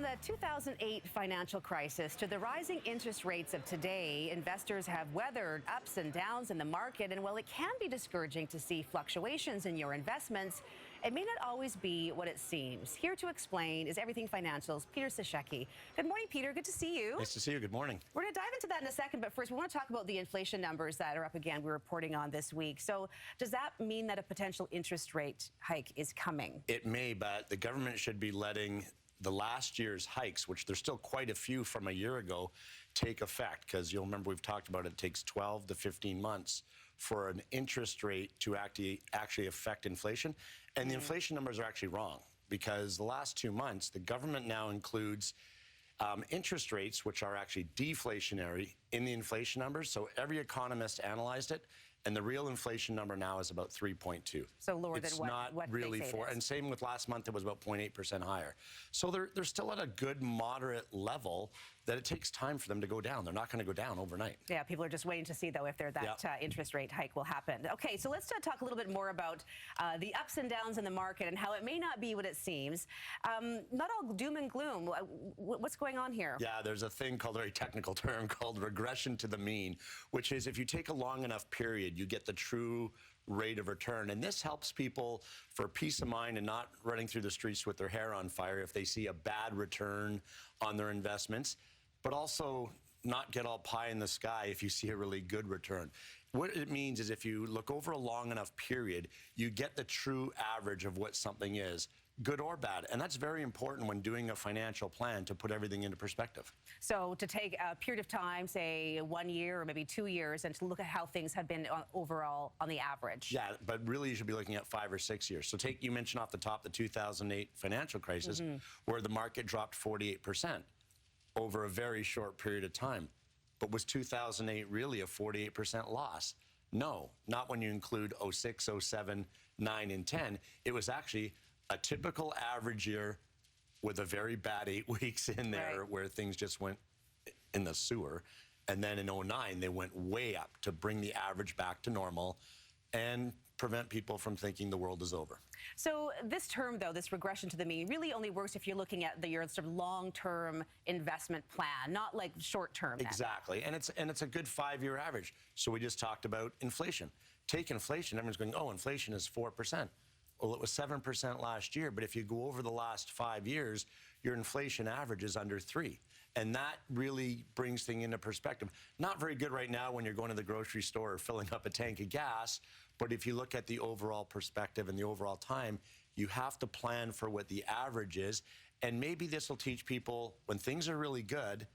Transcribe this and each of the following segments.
From the 2008 financial crisis to the rising interest rates of today, investors have weathered ups and downs in the market. And while it can be discouraging to see fluctuations in your investments, it may not always be what it seems. Here to explain is Everything Financial's Peter Sashecki. Good morning, Peter. Good to see you. Nice to see you. Good morning. We're going to dive into that in a second, but first we want to talk about the inflation numbers that are up again we're reporting on this week. So does that mean that a potential interest rate hike is coming? It may, but the government should be letting the last year's hikes, which there's still quite a few from a year ago, take effect, because you'll remember we've talked about it takes 12 to 15 months for an interest rate to actually affect inflation. And the inflation numbers are actually wrong, because the last 2 months, the government now includes interest rates, which are actually deflationary, in the inflation numbers. So every economist analyzed it, and the real inflation number now is about 3.2. So lower it's than what not really they say for, it is. and same with last month, it was about 0.8% higher. So they're still at a good moderate level that it takes time for them to go down. They're not going to go down overnight. Yeah, people are just waiting to see, though, if that interest rate hike will happen. Okay, so let's talk a little bit more about the ups and downs in the market and how it may not be what it seems. Not all doom and gloom. What's going on here? Yeah, there's a thing called, a very technical term called regression to the mean, which is if you take a long enough period, you get the true rate of return. And this helps people for peace of mind and not running through the streets with their hair on fire if they see a bad return on their investments, but also not get all pie in the sky if you see a really good return. What it means is if you look over a long enough period, you get the true average of what something is, good or bad. And that's very important when doing a financial plan, to put everything into perspective. So to take a period of time, say 1 year or maybe 2 years, and to look at how things have been overall on the average. Yeah, but really you should be looking at 5 or 6 years. So you mentioned off the top the 2008 financial crisis, where the market dropped 48% over a very short period of time. But was 2008 really a 48% loss? No, not when you include 06, 07, 9, and 10. It was actually a typical average year with a very bad 8 weeks in there, where things just went in the sewer. And then in 09, they went way up to bring the average back to normal and prevent people from thinking the world is over. So this term, though, this regression to the mean, really only works if you're looking at your sort of long-term investment plan, not like short-term. Exactly, and it's a good 5-year average. So we just talked about inflation. Take inflation, everyone's going, oh, inflation is 4%. Well, it was 7% last year, but if you go over the last 5 years, your inflation average is under 3. And that really brings things into perspective. Not very good right now when you're going to the grocery store or filling up a tank of gas, but if you look at the overall perspective and the overall time, you have to plan for what the average is. And maybe this will teach people, when things are really good,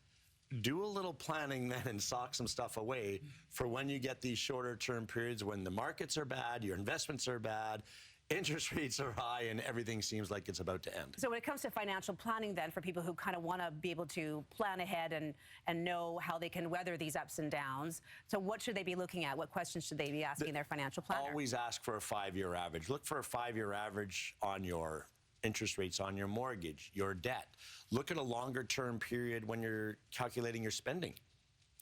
do a little planning then and sock some stuff away for when you get these shorter term periods when the markets are bad, your investments are bad, interest rates are high, and everything seems like it's about to end. So when it comes to financial planning, then, for people who kind of want to be able to plan ahead and know how they can weather these ups and downs, so what should they be looking at? What questions should they be asking their financial planner? Always ask for a 5-year average. Look for a 5-year average on your interest rates on your mortgage, your debt. Look at a longer term period when you're calculating your spending.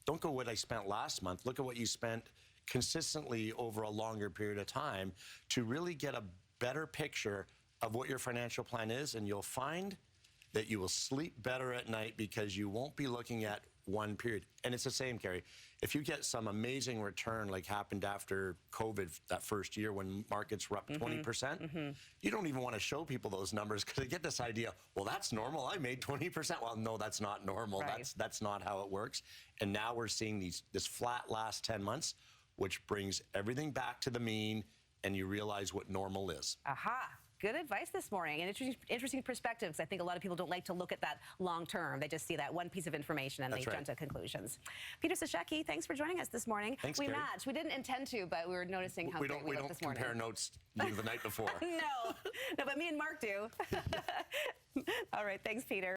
Don't go what I spent last month. Look at what you spent consistently over a longer period of time to really get a better picture of what your financial plan is, and you'll find that you will sleep better at night because you won't be looking at one period. And it's the same, Carrie. If you get some amazing return like happened after COVID that first year when markets were up 20%, you don't even want to show people those numbers because they get this idea, well, that's normal. I made 20%. Well, no, that's not normal. That's not how it works. And now we're seeing this flat last 10 months, which brings everything back to the mean, and you realize what normal is. Aha. Good advice this morning, and interesting perspective, because I think a lot of people don't like to look at that long term. They just see that one piece of information and they jump to conclusions. Peter Sashecki, thanks for joining us this morning. Thanks, we Carrie. matched. We didn't intend to, but we were noticing how great we looked this morning. We don't compare notes the night before. No, but me and Mark do. All right, thanks, Peter.